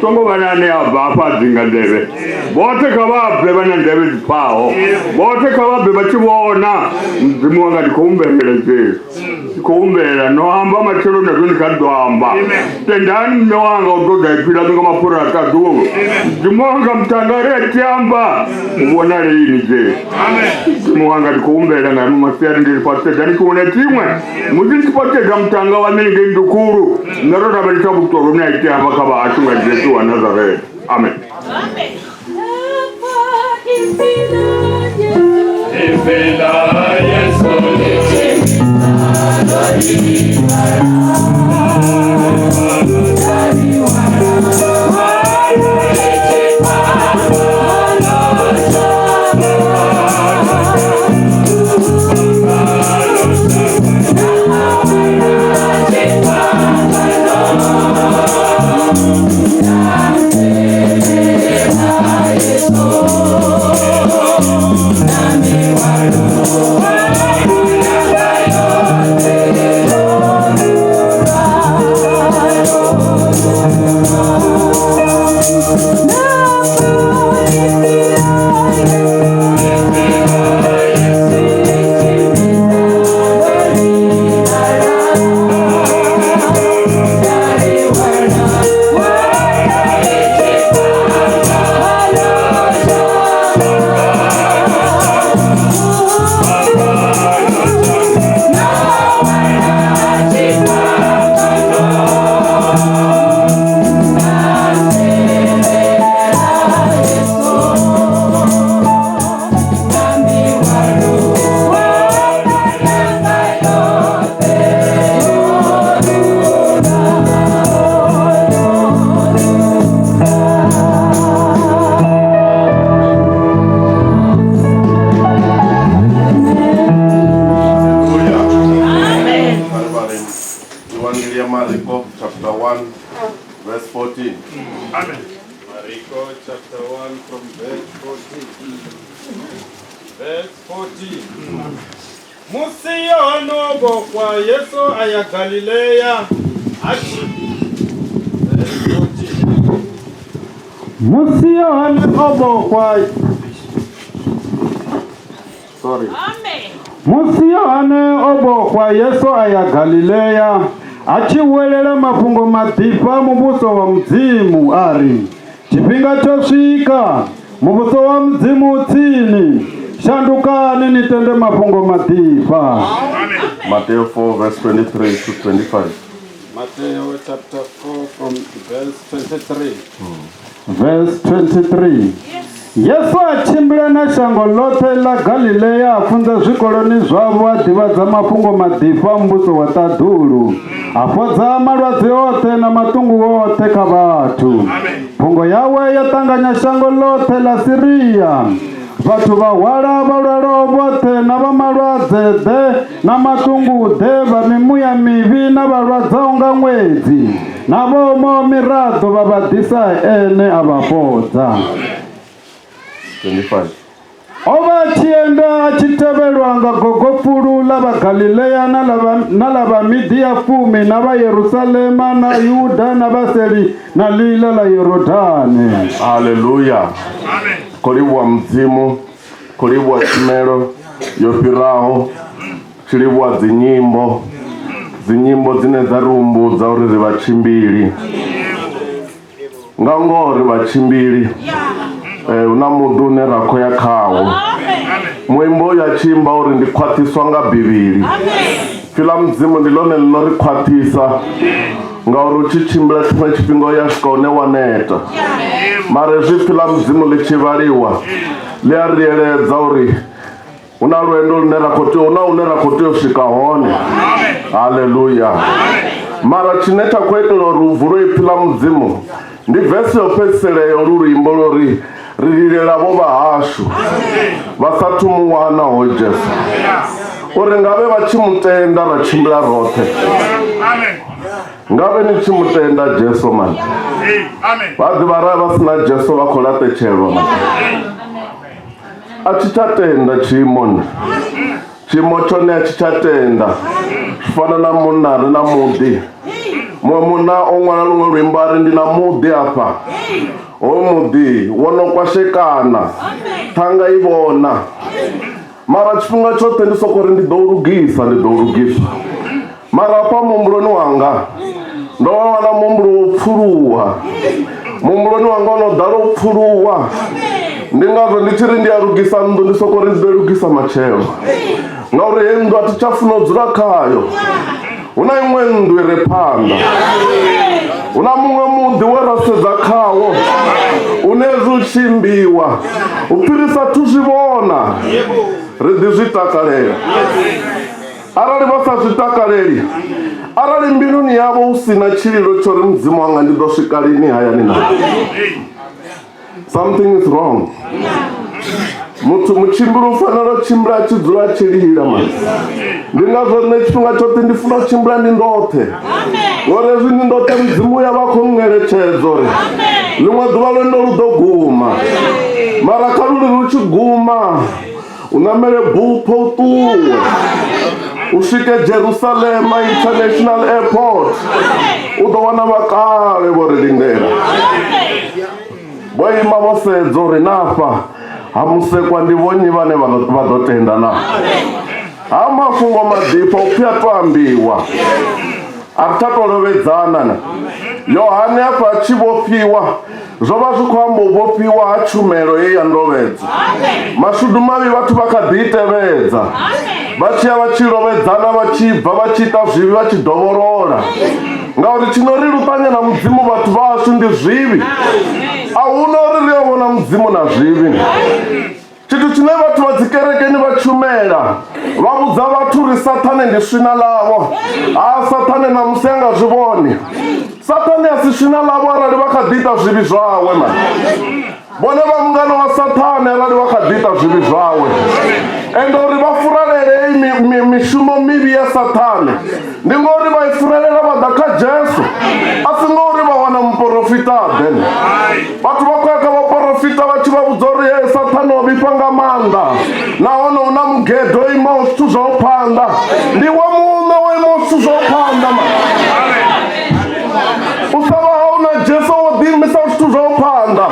songo banane abapa zingadebe bote kababe banandebe pao bote kababe bachibona mzimu wanga dikumbeleze kumbela no amba machelo na duni kadwamba tendani no wanga utoda ipila ngo mapura kadugo mzimu wanga mtangare tiamba ubona lini je mzimu wanga dikumbela na masiari ndipate dani kuone timwe muziki pate gamtanga wa mini ndukuru narora balita butoro na itiamba kaba achunga Yesu wa Nazareth. Amen. Amen. Mariko chapter 1 verse 14. Amen. Mariko chapter 1 from verse 14. Verse 14. Musiyono kwa Yesu aya Galilea achi. Verse 14. Musiyono kwa Sorry. Amen. Musiyono kwa Yesu aya Galilea achiwelela mafungo madipa mubuso wa mzimu ari chipinga chosvika mubuso wa mzimu utini shandukani nitende mafungo madipa. Matthew 4 verse 23 to 25. Matthew chapter 4 from verse 23. Verse 23. Yesu achimbila na shango lote la Galilea afunza zvikoloni zvavo adivadza mafungo madipa mbuso wa tadhulu afodza malwadze ote na matungu ote kavatu. Fungo yawe yatanganya shango lote la Siria vatu vahwala valwala vote na vamalwadze de na matungu de vamimuya mivi na valwadza unga mwedzi na vomo mirado vavadisa ene avafodza. 25. Ova chienda achitevelwanga gogofulu lava Galilea na lava Midia 10 na va Yerusalema na Yuda na vaseli na lila la Yorodani. Hallelujah. Amen. Kulibwa mzimu, kulibwa chimero yopiraho, chilibwa zinyimbo zine zarumbuza uri rivachimbili ngangori vachimbili una mudune rako ya kawo mwimbo ya chimba uri ndikhwatiswa nga bibili fila mzimu ndilone linorikhwatisa nga uri uchichimbila chimwe chipingo ya shikone waneta mare zvifila mzimu lichivaliwa liariyeledza uri una lwendo lune rakotio svika hone. Haleluya. Mara chineta kwetelo ruvuro ipila mzimu ndi vesi yopeseleyo lurimbo lori rililela vo vahashu vasatumuwana ho Jesu uri ngave vachimutenda vachimbila rothe ngave nichimutenda Jesu mani vadhi vara vasina Jesu vakholatechelwa mani achichatenda chimoni chimo chone achichatenda zvifana na munhare na mudi mwe muna o ṅwala luṅwe luimbo ari ndi na muḓi afha, hoyu muḓi wono kwashekana, ṱhanga i vhona, mara tshifhinga tshoṱhe ndi soko ri ndi ḓo lugisa, mara hafha muhumbuloni wanga ndo wana muhumbulo wo pfuluwa, muhumbuloni wanga ono ḓala u pfuluwa. Ndi ngazwo ndi tshi ri ndi a lugisa nnḓu ndi soko ri ndi ḓo lugisa matshelo, ngauri heyi nnḓu a thi tsha funa u dzula khayo. Hu na iṅwe nnḓu i re phanḓa, hu na muṅwe muḓi we ra sedza khawo une zwi tshimbiwa u fhirisa thu zwi vhona, ri ḓi zwi takalela. Arali vha sa zwi takaleli, arali mbiluni yavho hu sina tshililo tsho ri mudzimu wanga ndi ḓo swika lini hayani na, something is wrong. Muthu mutshimbili u fanela u tshimbila a tshi dzula a tshi lila mani. Ndi ngazwo nṋe tshifhinga tshoṱhe ndi funa u tshimbila ndi ndoṱhe, ngori hezwi ndi ndoṱhe mudzimu ya vha khou ngeletshedza uri ḽiṅwe ḓuvha lwendo lu ḓo guma, mara kha luli lu tshi guma u ṋamele bupho u ṱuwe u swike Jerusalema International Airport, u ḓo wana vhakale vho ri lindela, vho ima vho sedza uri nafha ha musekwa ndi vhonnyi vhane vha ḓo tenda na. Ha mafhungo maḓipfa upfi a to ambiwa, a ri tsha to lovhedzana na. Yohane afha a tshi vhofhiwa zwo vha zwi khou amba u vhofhiwa ha tshumelo ye ya ndovhedzo. Mashudu mavhi vhathu vha kha ḓi i tevhedza, vha tshi ya vha tshi lovhedzana, vha tshi bva vha tshi ita zwivhi, vha tshi dovholola, ngauri tshino ri luṱanya na mudzimu vhathu vhashu ndi zwivhi. A huna uri ri a vhona mudzimu na zwivhi. Tshithu tshine vhathu vha dzikerekeni vha tshumela, vha vhudza vhathu uri Saṱhane ndi swina ḽavho. Ha, Saṱhane na musi a nga zwi vhoni, Saṱhane a si swina ḽavho arali vha kha ḓi ita zwivhi zwawe mani. Vhone vha mungana wa Saṱhane arali vha kha ḓi ita zwivhi zwawe, ende uri vha furalele mishumo mivhi ya Saṱhane ndi ngori vha i furalela vha ḓa kha Jesu, a si ngori vha wana muprofita ḓe. Vhathu vha khou ya kha vhaprofita vha tshi vha vhudza uri Saṱhane o vhifha nga maanḓa, nahone hu na mugedo o imaho zwithu zwa u phanḓa. Ndi wa muṋe wo imaho zwithu zwa u phanḓa mani. U sa vha hau na Jesu wo ḓi imisa zwithu zwa u phanḓa,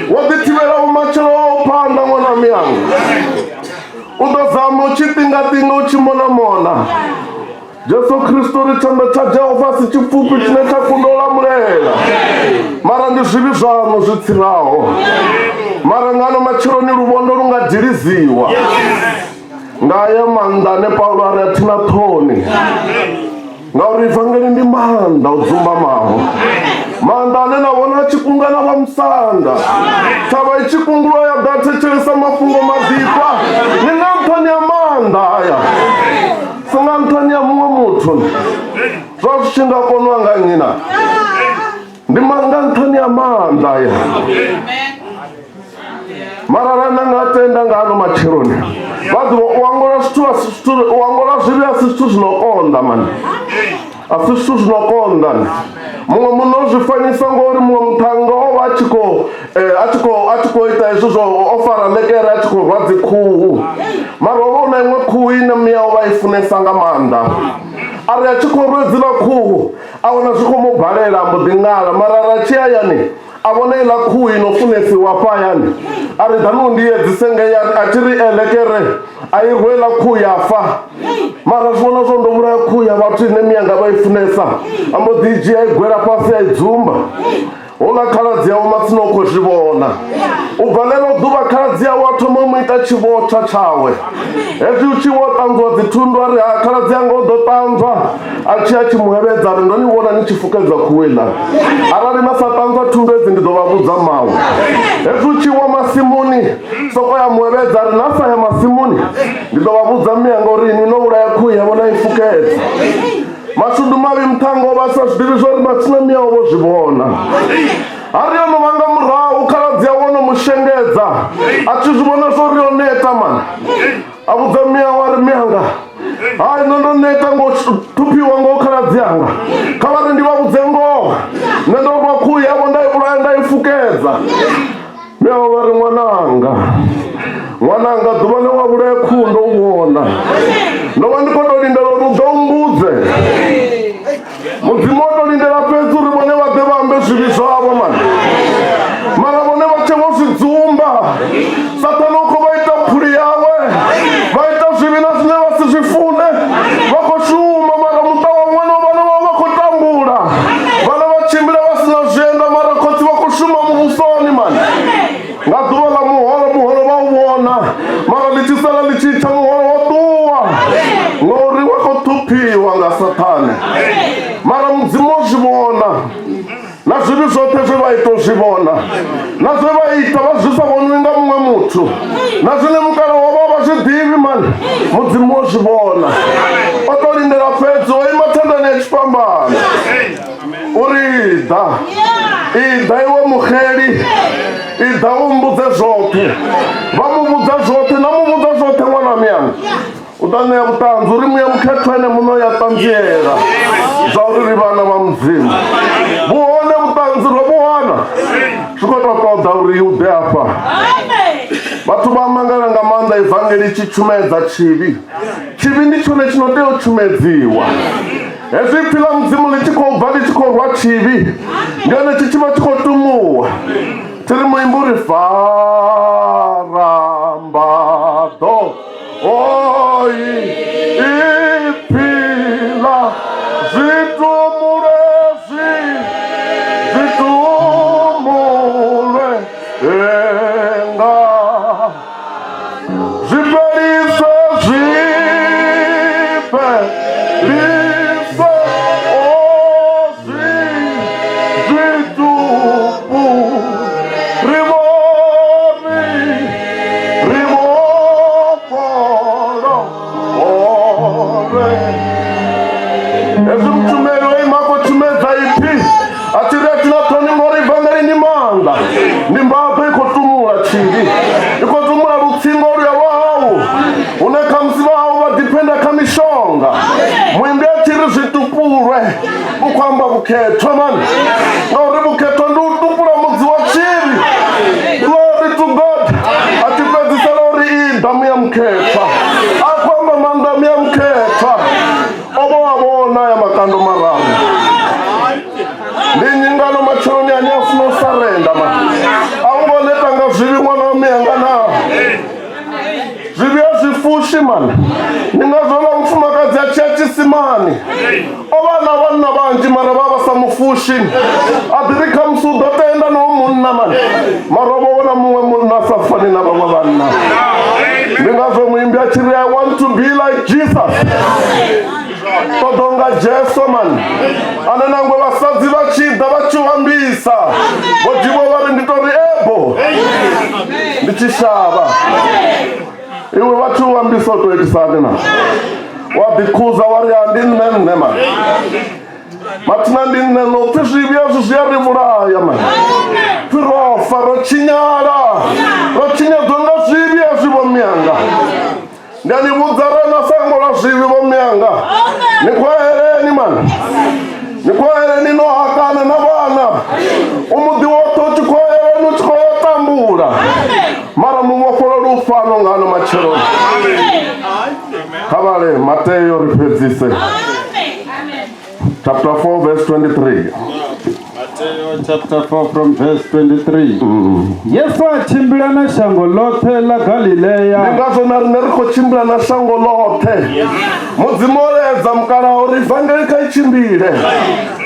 wo ḓi thivhela vhumatshelo wa u phanḓa ṅwana miyanga. U ḓo zama u tshi tingatinga u tshi mona. Jesu Kristo ri tshanḓa tsha Jehova si tshipfufhi tshine tsha kunda u lamulela, mara ndi zwivhi zwaṋu zwi tsiraho. Mara ngano matsheloni luvhondo lu nga diliziwa ngaye maanḓa ane Paulo a ri a thina ṱhoni, ngauri ivangeli ndi maanḓa o dzumbamaho, maanḓa ane na vhona a tshi kunga na vha musanda. Thavha i tshi kungulwa ya ḓa thetshelesa mafhungo maḓipfa, ni nga nṱhani ya maanḓa aya, si nga nṱhani ya muṅwe muthu. Zwa zwi tshi nga koniwa nga nnyi na, ndi nga nṱhani ya maanḓa aya. Mara rana nga tenda nga ano matsheloni vhaḓi u angola zwivhi a si zwithu zwino konḓa mani, a si zwithu zwino konḓa. Muṅwe muno zwi fanyisa ngori muṅwe muthannga o vha a tshi khou ita hezwo zwo o fara ḽekere a tshi khou rwa dzi khuhu, mara o vha u na iṅwe khuhu ine miyawe vha i funesa nga maanḓa. Ari a tshi khou rwa dziḽa khuhu a wana zwi khou mu balela a mbo ḓi ṅala, mara ra tshi hayani a vhona iḽa khuhu ino funesiwa hafha hayani, a ri ḓani u ndi edzise ngeyi, a tshi ri ḽekere a i rwe iḽa khuhu ya fa. Mara zwi vhona zwo ndo vhulaya khuhu ya vhathu ine miyanga vha i funesa, a mbo ḓi dzhia i gwela fhasi a i dzumba. Houḽa khaladzi yawe matsina u khou zwi vhona, u bva ḽeḽo ḓuvha khaladzi yawe a thoma u mu ita tshivhotsha tshawe. Hezwi u tshi wo ṱanzwa dzi thundu a ri ha khaladzi yanga u ḓo ṱanzwa, a tshi a tshi muhevhedza ri ndo ni vhona ni tshi fukedza khuhu iḽa, arali na sa ṱanzwa thundu hedzi ndi ḓo vha vhudza mawe. Hezwi u tshi wa masimuni soko ya muhevhedza ri na sa ya masimuni ndi ḓo vha vhudza miyanga uri ni no vhulaya khuhu yavho na i fukedza. Mashudu mavhi muṱhannga o vha sa zwiḓivhi zwo ri matsina miyawe vho zwi vhona. Hari yo no vanga murahu khaladzi yawe no mushengedza a tshi zwi vhona zwo ri yo neta mani, a vhudza miyawe a ri miyanga, hai no ndo neta ngo thuphiwa ngo khaladzi yanga, kha vha ri ndi vha vhudze ngoho, nṋe ndo rwa khuhu yavho nda i vhulaya nda i fukedza. Miyawe vha ri ṅwananga ḓuvha ḽe wa vhulaya khuhu ndo u vhona, ndo vha ndi khou tou lindela uri u ḓo mbudze. Mudzimu o tou lindela vona mara lichisala lichicha muholo watua ngori wakotupiwa nga Satani mara Mudzimu ozvivona na zvivi zvote zvevaita ozvivona na zvevaita vazvisa vonwi nga mumwe muthu na zvine mukana wavo vazvidivi mani Mudzimu ozvivona otolindela fedzi oima tendani yechipambano uri ida iwe mukheli ida umbudze zvote vamubudza zvote namubudza zvote mwana myanga utaneya vutanzi uri muye mukhethwene muno yatanziyela zvauri ri vana va Mudzimu vuhone vutanzi rovuhana swikototoda uri yude apa vathu va mangala nga maanḓa ivhangeli tshitshumedza chivi ndi tshone tshinotea u tshumedziwa hezwi phi ḽa Mudzimu ḽi tshi khou bva ḽi tshi khou rwa chivi ndi hone tshi tshivha tshi khou tumuwa tiri muimbi uri farambado oi iphila zwitumulwe enga zwifhelise zwitupu rivopolo ore ezwi mtshumeli weimako tshumedza iphi atiri atina thoni ngori ivhangeli ni manga ndi mbabve ikho tumula chivi ikho tumula lutsingo oluya lwawu une khamusi vawu va dipenda kha mishonga muimbi atiri zwitupulwe vukhwamba vukhethwa mani ngauri vukhethwa ndi utupula mudzi wa chivi glory to God ati fedzisela uri idamu ya mukhethwa akhwamba mandamu ya mukhethwa ovo wavona ya makando mararu ndi nyingano macheloni ani afuna u sarenda mani aungonetanga zvivi mwana wa miyangana zvivi azvifushi mani ni nga zvola mufumakadzi achiya chisimani ovana vanna vanji mara vava samufushi adiri khamusi u ḓo tenda no munna mani mara ovovona muṅwe munna sa fani na vamwe vanna ndi ngazvo muimbi achiri I want to be like Jesus todonga Jesu mani ane nangwe vasadzi vachida vachiwambisa vodivo vari nditori ebo ndichishava iwe vachiwambisa utoitisani na wadhikuza vari handinene mani matina ndinene upfi zvivi azvo zviyarivulaya mani pfi rofa rochinyala rochinyadzwa nga zvivi azvivo myanga ndanivudza rena sango la zvivi vo myanga nikwahereni mani nikwahereni nohakana na vana umudhi woto uchikwahereni uchikhoyotambula mara muvofolo lufano ngano macheloni khavale Mateyo ripedzise chapter 4 verse 23 Matthew chapter 4 from verse 23. Yesu achimbila na shango lote la Galileya. Ndingazo narine rikho chimbila na shango lote. Mudzimu oledza mukana uri vhangeli kaichimbile.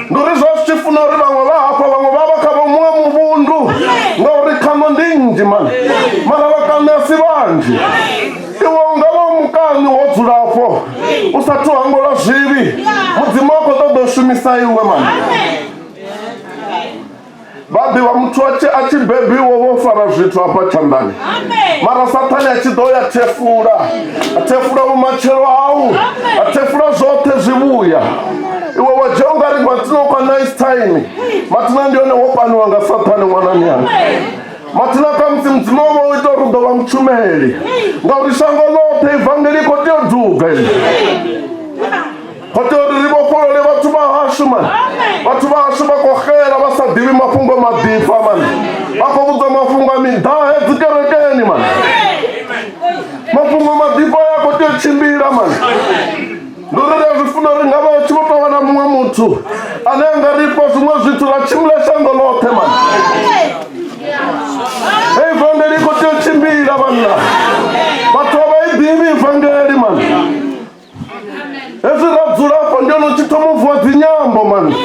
Nduri zvochifuna uri vamwe vahapa vamwe vavakava mumwe muvundu ngauri khano ndinji mani mara vakanesi vanji iwe ungava mukani wodzulapo usati wangola zvivi mudzimu wako ṱoḓa u shumisa iwe mani vhaḓi vha muthu achibebiwa vho fara zwithu hafha tshanḓani mara Sathani achi ḓo ya thefula vhumatshelo hau athefula zwoṱhe zwivhuya iwe wa dzhia ungari matina kwa nice time matina ndi one wo paniwa nga Sathani ṅwana myanga matina khamusi mudzimu wavha u ita uri u ḓo vha mutshumeli ngauri shango ḽoṱhe ivangeli kho tea u dubela kho tea uri ri vhofholole vhathu vha hashu mani vhathu vha hashu vha khou xela vha sa ḓivhi mafhungo maḓipfa mani vha khou vhudzwa mafhungo a miḓahe dzikerekeni mani mafhungo maḓipfa ya khou tea u tshimbila mani ndi uri ri a zwi funa uri nga vha tshi vho tou vha na muṅwe muthu ane a nga ri fha zwiṅwe zwithu ra tshimbila shango ḽoṱhe mani ivangeli i khou tea u tshimbila vanna vhathu a vha i ḓivhi ivangeli mani hezwi ra dzula afho ndi hone u tshi thoma u vuwa dzinyambo mani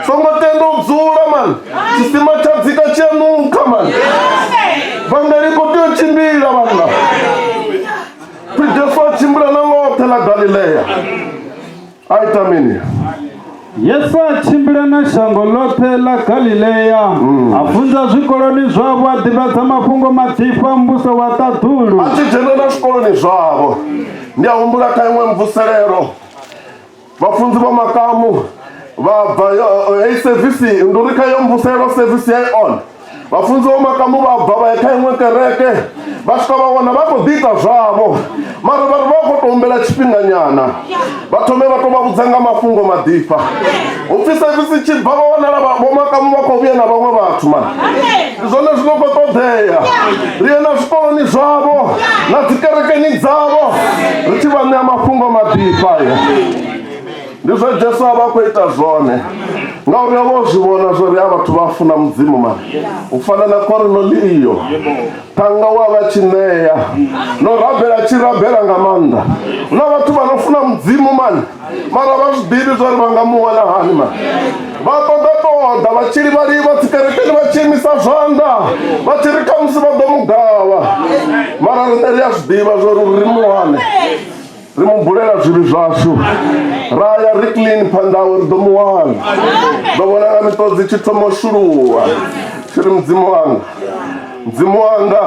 songo tenda u dzula mani tshisima tsha dzika tshi a nukha mani vhangeli i khou tea u tshimbila vanna Galileya. Aitamini. Yesu achimbila na shango lote la Galileya. Afunza zvikoloni zvavo, adivadza mafungo matifa mbuso wa tatulu. Achijena na zvikoloni zvavo. Ndiahumbula kaimwe mvuserero. Vafunzi vamakamu vabva service ndurika yomvusero service on. Vafunzi vamakamu vabva vaikaimwe kereke. Vasvika vaona vatodita zvavo. Mara vari vakotombela chipinganyana. Vatome vatovavudzanga mafungo madifa. Upfi service chibva vaona vamakamu vakovuya na vamwe vatu man. Zvone zvinokotodeya. Riye na zvikoloni zvavo na dzikerekeni dzavo richivanea mafungo madifa ya. Ndizvo Jesu avakuita zvone. Ngauri vozvivona zvori avatu vafuna mudzimu mani. Ufana na Korneliyo. Tanga wavachineya. Norabhera chirabhera ngamanda. Una vatu vanofuna mudzimu mani. Mara vazvidivi zvori vangamuwana hani mani. Vatoda vachiri vari vatikerekeni vachimisa zvanda. Vachiri kamusi vadomugawa. Mara rineriya zvidiva zvori rimuwane. Rimubulela zvivi zvashu. Raya riklini pandau ridomuwana. Dovonanga mitodzi chitomoshuruwa. Chiri mudzimu wanga. Mudzimu wanga.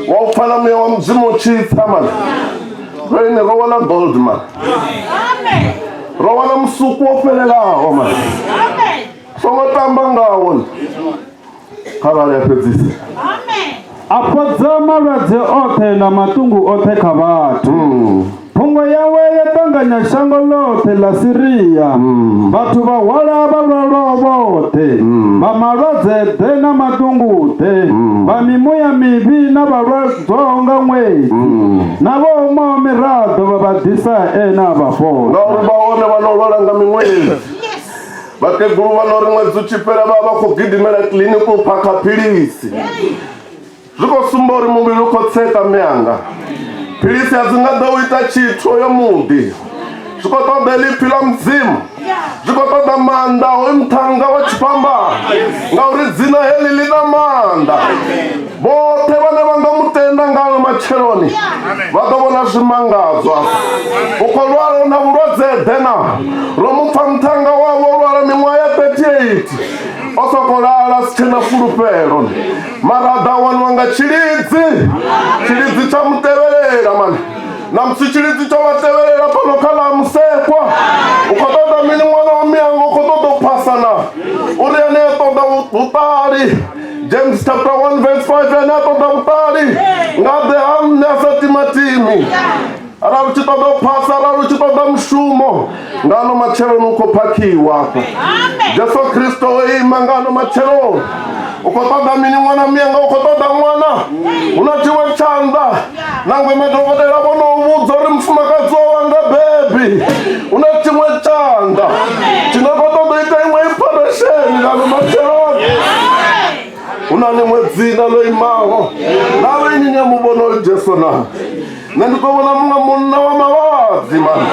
Waufana mweya wa mudzimu uchitsa man. Rwene rowana gold man. Rowana musuku wofelelaho man. Somotamba ngawo. Kavali yapedzisa. Apodza malwadze othe na matungu othe kha vathu. Phungo yawe yatanganya shango lote la Siriya. Vathu vahwala valwalwa vothe. Va malwadze the na matungu the. Va mimoya mivi na valwadzonga n'weti. Na voma mirado va vadisa ena vafola. Ngauri vaone vanolola nga mimwedzi. Vakhegulu vanori mwedzi uchipera vava kugidimela kliniki uphaka philisi. Zvikosumbura uri muviri ukotseka myanga. Philisi hazingaḓo uita chithu oyo muḓi. Zvikotoda lipi la mudzimu. Zvikotoda manda oyu muthanga wa tshipambano. Ngauri dzina heli lina manda. Vothe vane vangamutenda ngalo matsheloni vha ḓo vhona zwimangadzwa. Ukho lwala na vhulwadze dena ro mupfa muthanga wavho lwala miṅwaha ya 38. O soko lala si tshena fulufhelo. Mara a ḓa waniwa nga tshilidzi tsha mutevhelela mani. Na musi tshilidzi tsho vhatevhelela fhano kha ḽa Musekwa. U khou ṱoḓa mini ṅwana wa mianga u khou ṱoḓa u phasana. Uri ane a ṱoḓa vhuṱali. James chapter 1 verse 5 ane a ṱoḓa vhuṱali. Nga ḓe hamne a sa timatimi. Arali u tshi ṱoḓa u phasa, arali u tshi ṱoḓa mushumo, ngano matsheloni u khou phakhiwa afha. Jesu Kristo o ima ngano matsheloni. U khou ṱoḓa mini ṅwana mianga, u khou ṱoḓa ṅwana. Hu na tshiṅwe tshanḓa. Nangwe madokotela vho no vhudza uri mufumakadzi o wanga bebi. Hu na tshiṅwe tshanḓa. Tshino khou ṱoḓa ita iṅwe operation ngano matsheloni. Hu na ḽiṅwe dzina ḽo imaho. Nawe ini ni muvhona uri Jesu na. Nṋe ndi khou vhona muṅwe munna wa mavhadzi mani.